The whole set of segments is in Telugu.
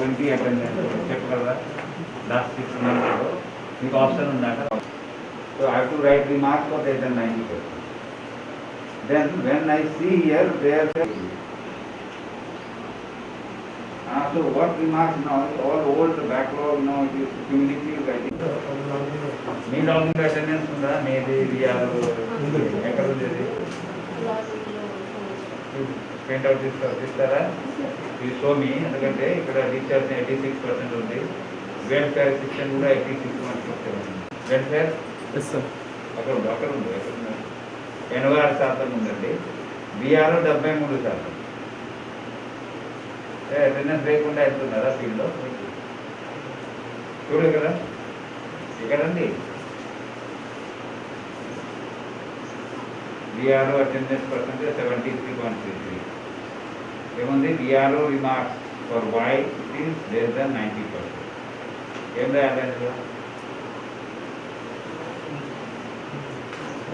వెంటీ అటెండెన్స్ చెప్పగలరా లాస్ట్ 6 months మీకు ఆప్షన్ ఉందాక. So I have to write remarks for less than 90%. Then when I see here there so what remarks now all old backlog now it is cumulative I think. Me login attendance ఉందా మీది ఎక్కడ ఉంది ప్రింట్ అవుట్ తీస్తారా ఈ షో మీ ఎందుకంటే ఇక్కడ రీఛార్జ్ 86% ఉంది వెల్ఫేర్ సెక్షన్ కూడా 86% వెల్ఫేర్ అక్కడ ఉంది 86% ఉందండి బీఆర్ 73%. అటెండెన్స్ లేకుండా వెళ్తున్నారా ఫీల్డ్లో చూడు కదా ఇక్కడండి బీఆర్ఓ అటెండెన్స్ పర్సెంటేజ్ 73.33 ఏముంది BRO remarks for why it is less than 90%. ఏం రాయాలి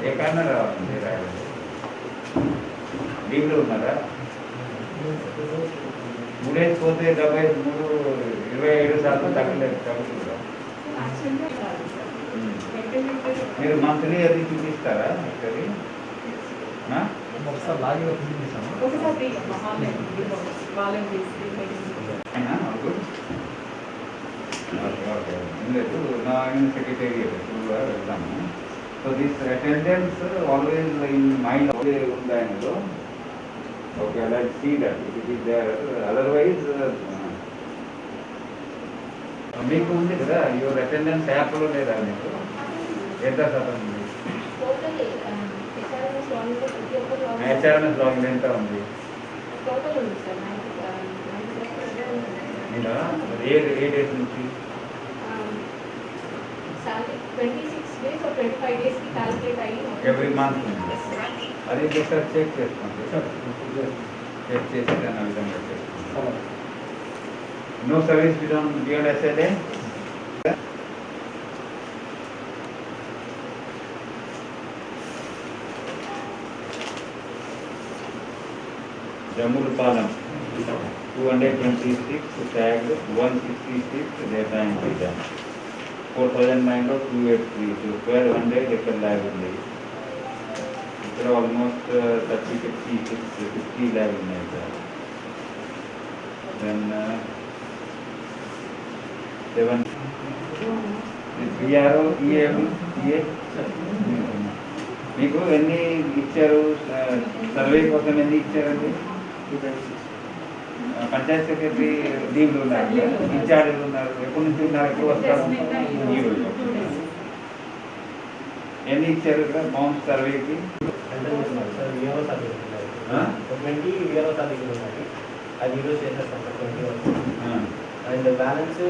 ఏ కారణం రావాలండి రాయాలి లీవ్లో ఉన్నారా 3 days పోతే 27% తగ్గుతుందా మీరు మంత్లీ అది చూపిస్తారా యాక్చువల్లీ లేదు నా సెక్రటేరియట్ వెళ్తాము. So this attendance always in mind ఉంది ఆయనలో. Okay let's see that it is there otherwise మీకు ఉంది కదా యువర్ అటెండెన్స్ యాప్లో లేదా మీకు ఎంత శాతం ఉంది హెచ్ఆర్ఎంఎస్ లాగిన్ ఎంత ఉంది ఏ డేస్ నుంచి 26 days की कैलकुलेट आई एवरी मंथ అది ఒకసారి చెక్ చేసుకోండి చెక్ చేసి దాని ఆ విధంగా చేసుకోండి. No service beyond SLA Jammulapalem 226 tagged 166 data entry done 4009 283 so 1200 ఎక్కడ ల్యాబ్ ఉంది ఇక్కడ ఆల్మోస్ట్ 50 ల్యాబ్ ఉన్నాయి సార్. దెన్ 7 బిఆర్ఓ ఈఏ మీకు ఎన్ని ఇచ్చారు సర్వే కోసం ఎన్ని ఇచ్చారండి పంచాయత్ సెక్రటరీ లీవ్లు ఉన్నారు ఇన్ఛార్జీలు ఉన్నారు ఎప్పటి నుంచి ఉన్నారు ఎప్పుడు వస్తారు ఈరోజు ఎన్ని ఇచ్చారు ఇక్కడ బౌన్స్ సర్వేకి అది ఈరోజు చేసేస్తాం అండ్ బ్యాలెన్స్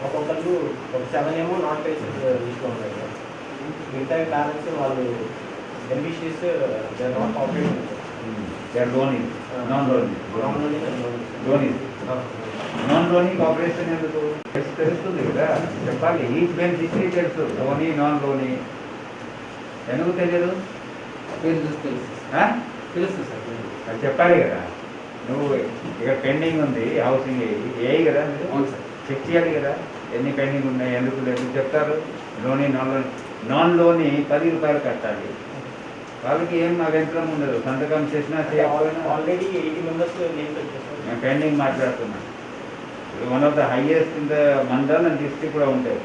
ఒక్కొక్కరు ఒక 7 ఏమో నాన్ పేషెంట్ లిస్ట్లో ఉన్నాయి సార్. మిగతా బ్యాలెన్స్ వాళ్ళు beneficiaries they are not operating non loaning operation ఎందుకు తెలుస్తుంది కదా చెప్పాలి. ఈచ్ బెనిఫిషరీ తెలుసు లోని నాన్ లోని ఎందుకు తెలియదు తెలుసు సార్. అది చెప్పాలి కదా. నువ్వు ఇక్కడ పెండింగ్ ఉంది హౌసింగ్ ఏ కదా మీరు చెక్ చేయాలి కదా ఎన్ని పెండింగ్ ఉన్నాయి ఎందుకు లేదు చెప్తారు. లోని నాన్ లోని 10 రూపాయలు కట్టాలి. వాళ్ళకి ఏం అభ్యంతరం ఉండదు సంతకం చేసినా చేయకపోయినా. ఆల్రెడీ 80 మెంబర్స్ నేను పెండింగ్ మాట్లాడుతున్నా. One of the highest in the mandal and district కూడా ఉంటాయి.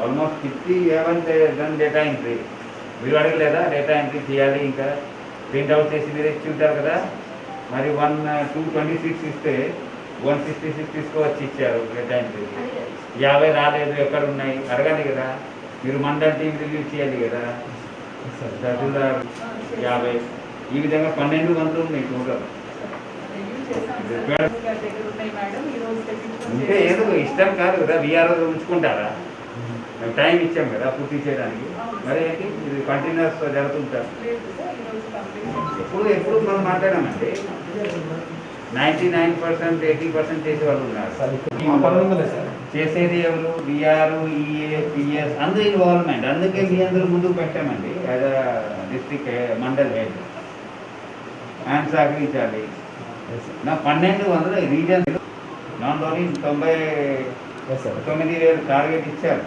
ఆల్మోస్ట్ 50 ఏమంటే దాని డేటా ఎంట్రీ మీరు అడగలేదా డేటా ఎంట్రీ చేయాలి ఇంకా ప్రింట్అవుట్ చేసి మీరు ఇచ్చి ఉంటారు కదా. మరి 226 ఇస్తే 166 తీసుకువచ్చి ఇచ్చారు డేటా ఎంట్రీ. 50 రాలేదు ఎక్కడ ఉన్నాయి అడగాలి కదా. మీరు మండల్ టీం రివ్యూ చేయాలి కదా. 50 ఈ విధంగా 12 గంటలు ఉన్నాయి టోటల్. ఉంటే ఏదో ఇష్టం కాదు కదా విఆర్ఓ ఉంచుకుంటారా. మేము టైం ఇచ్చాం కదా పూర్తి చేయడానికి. మరి ఏంటి ఇది కంటిన్యూస్ జరుగుతుంటారు. ఎప్పుడు మనం మాట్లాడామండి 99% 80% చేసే వాళ్ళు ఉన్నారు. చేసేది ఎవరు బీఆర్ ఈఏ పిఎస్ అందరూ ఇన్వాల్వ్మెంట్. అందుకే మీ అందరూ ముందుకు పెట్టామండి as a district mandal head. ఆయన సహకరించాలి. నా 1200 రీజన్ నాన్ లోని 99,000 టార్గెట్ ఇచ్చారు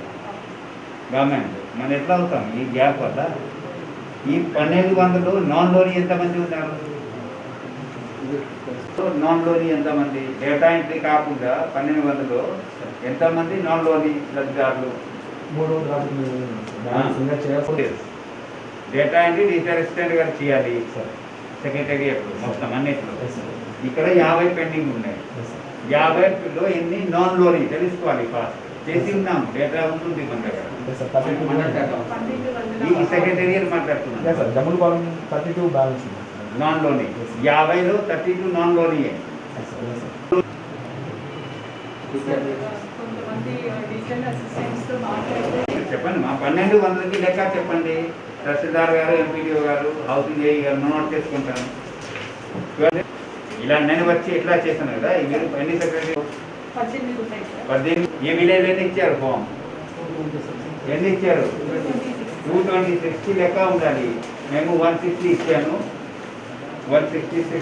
గవర్నమెంట్. మనం ఎట్లా అవుతాం ఈ గ్యాప్ వల్ల? ఈ 1200 నాన్ లోని ఎంతమంది ఉన్నారు? నాన్ లోని ఎంతమంది? డేటా ఎంట్రీ కాకుండా 1200 ఎంతమంది నాన్ లోని లబ్ధిదారులు? డేటా ఎంట్రీ డిజిటల్ అసిస్టెంట్ గారు చేయాలి సెక్రటేరియట్ మొత్తం అన్నిట్లో. ఇక్కడ 50 పెండింగ్ ఉన్నాయి. 50లో ఎన్ని నాన్ లోని తెలుసుకోవాలి. ఫాస్ట్ చేసి ఉన్నాం, డేటా ఉంటుంది మన దగ్గర. ఈ సెక్రటేరియట్ మాట్లాడుతున్నాం. నాన్ లోని 50లో 32 నాన్ లోనియే. చెప్పండి మా 1200కి లెక్క చెప్పండి. తహసీల్దార్ గారు, ఎంపీడీఓ గారు, హౌసింగ్ ఏఈ గారు నోట్ చేసుకుంటాను. ఇలా నేను వచ్చి ఎట్లా చేశాను కదా. మీరు ఎన్ని సెక్రటరీ? 18. ఏ విలేజ్ ఎన్ని ఇచ్చారు? ఫామ్ ఎన్ని ఇచ్చారు? 226కి లెక్క ఉండాలి. మేము 160 ఇచ్చాను. 166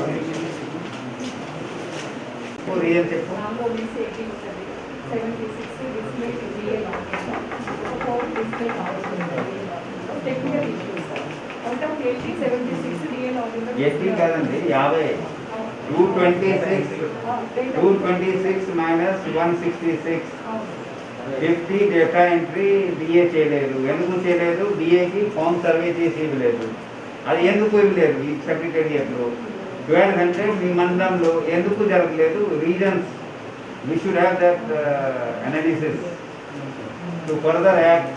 రియల్ చెప్పు. ఎస్టీ కాదండి, 50. 226 మైనస్ 166 50 డేటా ఎంట్రీ డిఏ చేయలేదు. ఎందుకు చేయలేదు? డిఏకి ఫామ్ సర్వే చేసి ఇవ్వలేదు. అది ఎందుకు ఇవ్వలేదు? ఈ సెక్రటేరియట్లో 1200 మీ మండలంలో ఎందుకు జరగలేదు? Reasons we should have that analysis to further act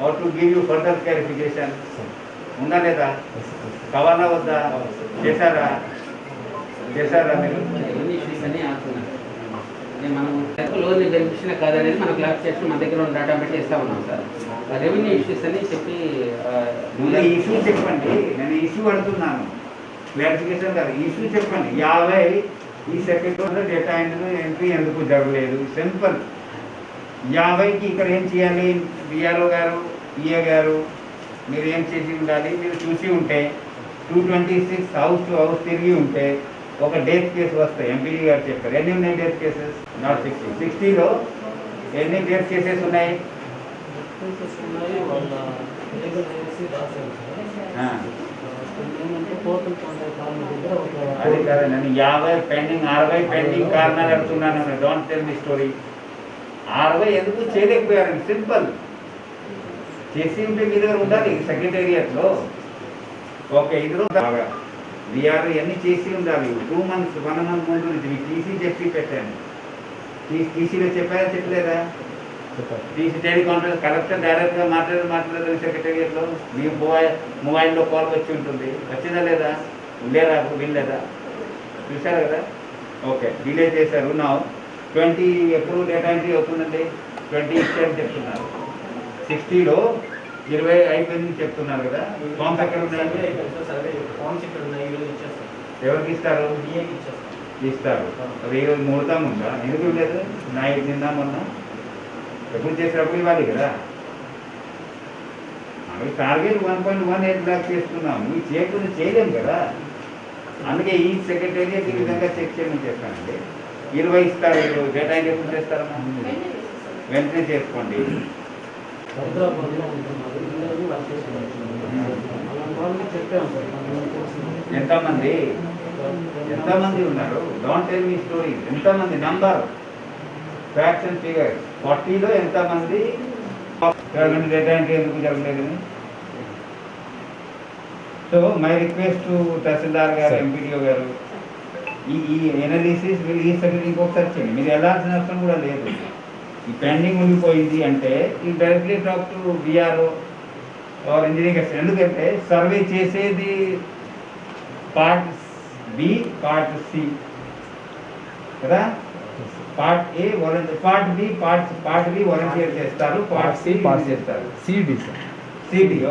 or to give you further clarification. ఉందా లేదా? కావాలా వద్దా? చేశారా మీరు? మనం లోన్ బెనిఫిషియల్ కాదనేది మనం క్లారిఫికేషన్ మన దగ్గర ఉన్న డేటా పెట్టి ఇస్తా ఉన్నాం సార్. రెవెన్యూ ఇష్యూస్ అని చెప్పి ఇష్యూ చెప్పండి. నేను ఇష్యూ అడుగుతున్నాను, క్లారిఫికేషన్ కాదు. ఇష్యూ చెప్పండి. 50 ఈ సెక్రటరీలో డేటా ఎంట్రీ ఎందుకు జరగలేదు? సింపుల్. 50కి ఇక్కడ ఏం చేయాలి? బిఆర్ఓ గారు, ఈఏ గారు మీరు ఏం చేసి ఉండాలి? మీరు చూసి ఉంటే 226 హౌస్ టు హౌస్ తిరిగి ఉంటే ఒక డేట్ కేసు వస్తాయి. ఎంపీడీ గారు చెప్పారు. ఎన్ని ఉన్నాయి డేట్ కేసెస్? నాట్ 60. 60లో ఎన్ని డేట్ కేసెస్ ఉన్నాయి? అది కదా నేను 50 పెండింగ్, 60 పెండింగ్ కారణాలు అడుగుతున్నాను. Don't tell me story. 60 ఎందుకు చేయలేకపోయారు? సింపుల్. చేసి ఉంటే మీ దగ్గర ఉండాలి సెక్రటేరియట్లో. ఓకే, ఇదిలో బాగా బీఆర్ ఎన్ని చేసి ఉండాలి. 2 months 1 month ముందు నుంచి మీకు టీసీ చెప్పి పెట్టాను. టీసీలో చెప్పారా చెప్పలేదా? టీసీ టెలికాన్ఫరెన్స్ కలెక్టర్ డైరెక్ట్గా మాట్లాడదు సెక్రటేరియట్లో. మీ మొబైల్లో కాల్ వచ్చి ఉంటుంది. వచ్చిందా లేదా? ఉండేరా? వినలేదా? చూశారు కదా. ఓకే, డిలే చేశారు. నా 20 ఎప్పుడు డేటా ఎంట్రీ అవుతుందండి? 20 ఇచ్చారని చెప్తున్నారు. 60లో 20 అయిపోయిందని చెప్తున్నారు కదా. ఫామ్స్ ఎక్కడ ఉన్నాయి? ఎవరికి ఇస్తారు? ఇస్తారు. అది ఈరోజు ముహూర్తం ఉందా? ఎందుకు లేదు? నిన్న మొన్న ఎప్పుడు చేసినప్పుడు ఇవ్వాలి కదా. అవి టార్గెట్ 1.18 లాక్ చేస్తున్నాము. ఇవి చేయకుండా చేయలేము కదా. అందుకే ఈ సెక్రటేరియట్ ఈ విధంగా చెక్ చేయమని చెప్పానండి. 20 ఇస్తారు. డేటా ఎంట్రీ ఎప్పుడు చేస్తారమ్మా? వెంటనే చేసుకోండి. ఎంతమంది ఉన్నారు? Don't tell me story. ఎంతమంది నంబర్, ఫ్యాక్ట్స్ అండ్ ఫిగర్స్. 40లో ఎంతమంది డేటా ఎంట్రీ ఎందుకు జరగలేదని. సో మై రిక్వెస్ట్ టు తహసీల్దార్ గారు, ఎంపీడీఓ గారు, ఈ ఎనాలిసిస్ వీళ్ళు ఈ సెక్రటరీ ఇంకొకసారి చేయండి. మీరు వెళ్ళాల్సిన అవసరం కూడా లేదు. ఈ పెండింగ్ ఉండిపోయింది అంటే ఈ directly talk to VRO or engineering assistant. ఎందుకంటే సర్వే చేసేది పార్ట్ బి, పార్ట్ సి కదా. Part A volunteer, part B volunteer చేస్తారు, పార్ట్ సి చేస్తారు. CD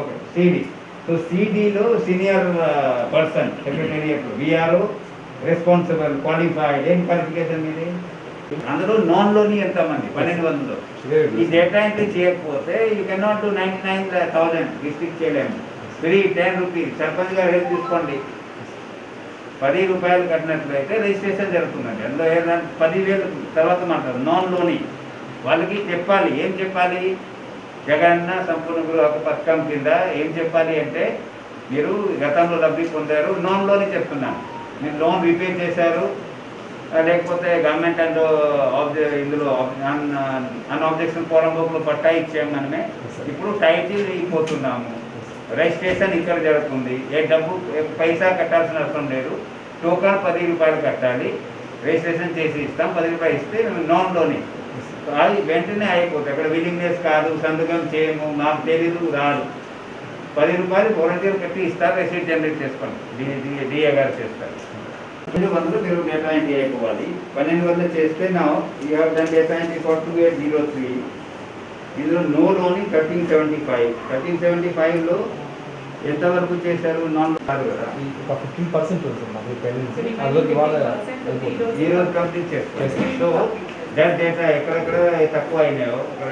okay, CD. సో సిడిలో senior person secretariat, VRO responsible, qualified. ఏం క్వాలిఫికేషన్ మీది? అందులో నాన్ లోని ఎంతమంది? 1200. ఈ డేటా ఎంట్రీ చేయకపోతే యూ కెనాట్ డూ 99,000 డిస్ట్రిక్ట్ చేయలేము. Free 10 rupees. సర్పంచ్ గారు హెల్ప్ తీసుకోండి. రూపాయలు కట్టినట్లయితే రిజిస్ట్రేషన్ జరుగుతుందండి. అందులో ఏదంటే 10,000 తర్వాత మాట్లాడు నాన్ లోని వాళ్ళకి చెప్పాలి. ఏం చెప్పాలి? జగనన్న సంపూర్ణ గృహ పథకం కింద ఏం చెప్పాలి అంటే మీరు గతంలో లబ్ధి పొందారు, నాన్ లోని చెప్తున్నాను. మీరు లోన్ రీపే చేశారు, లేకపోతే గవర్నమెంట్ అండ్ ఇందులో అన్ఆబ్జెక్షన్ ఫారం బుక్లో పట్టా ఇచ్చాము మనమే. ఇప్పుడు టైటిల్ ఇపోతున్నాము, రిజిస్ట్రేషన్ ఇక్కడ జరుగుతుంది. పైసా కట్టాల్సిన అవసరం లేదు. టోకన్ 10 రూపాయలు కట్టాలి, రిజిస్ట్రేషన్ చేసి ఇస్తాం. 10 రూపాయలు ఇస్తే నాన్ లోని అది వెంటనే అయిపోతుంది. అక్కడ విల్లింగ్నెస్ కాదు, సంతకం చేయము, మాకు తెలీదు, రాదు. 10 రూపాయలు వాలంటీర్ కట్టి ఇస్తారు, రిసీట్ జనరేట్ చేసుకోండి, డిఏ గారు చేస్తారు. 1200 మీరు డేటా ఎంట్రీ అయిపోవాలి. 1200 చేస్తే నా you have done data entry for 2803. ఇందులో నో లోని 1375లో ఎంతవరకు చేశారు? నాన్ కాదు కదా, 15% ఉంటుంది పెండింగ్. అదొక ఇవాళ ఈ రోజు కంప్లీట్ చేస్తారు. సో దట్ డేటా ఎక్కడెక్కడ తక్కువ అయినాయో అక్కడ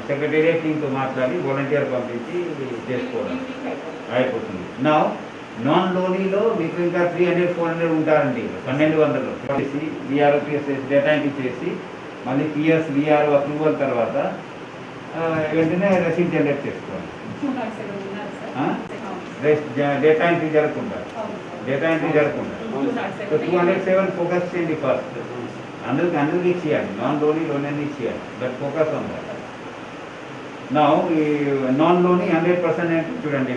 సెక్రటేరియట్ టీంతో మాట్లాడి వాలంటీర్ పంపించి చేసుకోవడం అయిపోతుంది. నా నాన్ లోనీలో మీకు ఇంకా 300-400 ఉంటారండి. 1200 చేసి విఆర్ఓపిఎస్ డేటా ఎంట్రీ చేసి మళ్ళీ పిఎస్ విఆర్ఓ అప్రూవల్ తర్వాత వెంటనే రసీద్ జనరేట్ చేసుకోవాలి. డేటా ఎంట్రీ జరగకుండా సో 207 ఫోకస్ చేయండి ఫస్ట్. అందరికి ఇచ్చేయాలి, నాన్ లోనీ లోన్ ఇచ్చేయాలి, బట్ ఫోకస్ ఆన్ దట్. నా ఈ నాన్ లోనీ 100% అంటే చూడండి,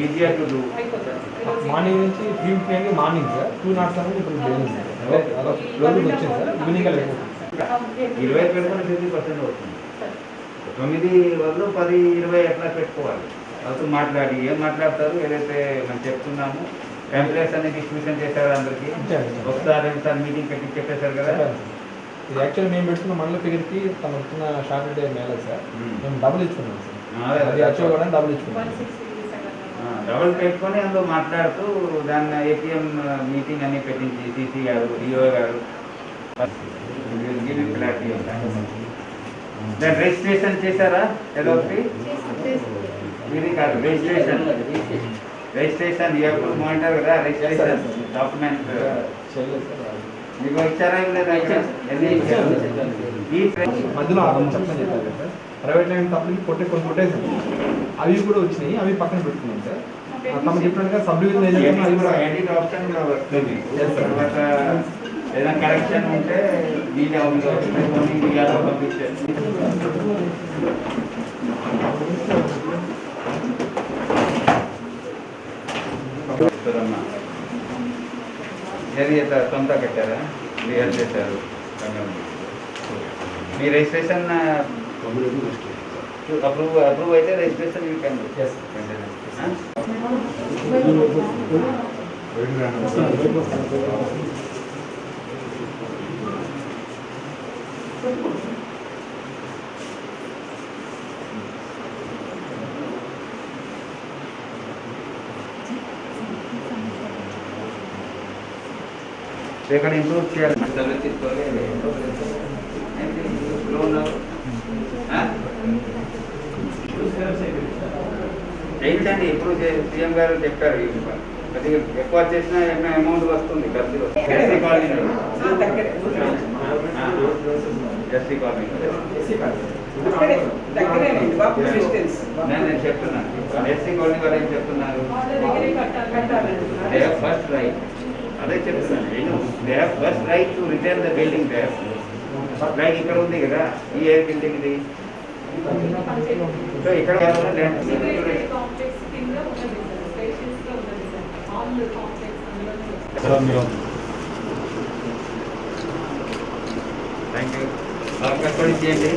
ఈజీగా టు డూ. మార్నింగ్ నుంచి 3 మార్నింగ్ సార్, 207 ఇప్పుడు రోజు వచ్చింది సార్. ఈవినింగ్ 20 పెట్టుకుని 50% అవుతుంది. 9 వరకు 10, 20 ఎట్లా పెట్టుకోవాలి. వాళ్ళతో మాట్లాడి ఏం మాట్లాడతారు, ఏదైతే మనం చెప్తున్నాము టెంప్లెట్స్ అన్ని డిస్ట్రిబ్యూషన్ చేశారు అందరికీ. ఒకసారి మీటింగ్ పెట్టి చెప్పేశారు కదా. ఇది యాక్చువల్లీ మేము పెట్టుకున్న మండల ఫిగర్కి తమ వచ్చిన సాటర్డే మేళ సార్, మేము డబుల్ ఇచ్చుకున్నాం సార్. అది యాక్చువల్ కూడా డబుల్ ఇచ్చుకున్నాం. డబుల్ పెట్టుకొని అందులో మాట్లాడుతూ దాన్ని ఏపీఎం మీటింగ్ అన్ని పెట్టించి సిసి గారు, డిఓ గారు క్లారిటీ ఉంటాయి. దాన్ని రిజిస్ట్రేషన్ చేశారా? ఎల్ఓపి ఇది కాదు, రిజిస్ట్రేషన్ ఎప్పుడు మానిటర్ కదా. రిజిస్ట్రేషన్ డాక్యుమెంట్ మీకు ఇచ్చారా? మధ్యలో చెప్పని చెప్పారు సార్. ప్రైవేట్ లైన్ తప్పకి కొన్ని కొట్టేసాం, అవి కూడా వచ్చినాయి, అవి పక్కన పెట్టుకున్నాం సార్. తమ డిఫరెంట్గా సబ్ డివిజన్ అది కూడా ఎడిట్ ఆప్షన్ కూడా వస్తుంది. తర్వాత ఏదైనా కరెక్షన్ ఉంటే మీడియా మీడియాలో పంపించారు. ఏది సొంత కట్టారా? క్లియర్ చేశారు. మీ రిజిస్ట్రేషన్ అప్రూవ్ అయితే రిజిస్ట్రేషన్ యూ కెన్ డూ. ఎక్కడ ఇంప్రూవ్ చేయాలి? చేయించండి, ఇంప్రూవ్ చేసి సీఎం గారు చెప్పారు. అది ఎక్కువ చేసినా ఏమైనా అమౌంట్ వస్తుంది ఖర్చు. ఎస్సీ కాలనీ నేను చెప్తున్నాను. ఎస్సీ కాలనీ వాళ్ళు ఏం చెప్తున్నారు? ఫస్ట్ రైట్, అదే చెప్తున్నాను. They have first right to retain the building. They like ఇక్కడ ఉంది కదా, ఈ ఏ బిల్డింగ్ ఇది. సో ఇక్కడ థ్యాంక్ యూ. కస్టడీ చేయండి.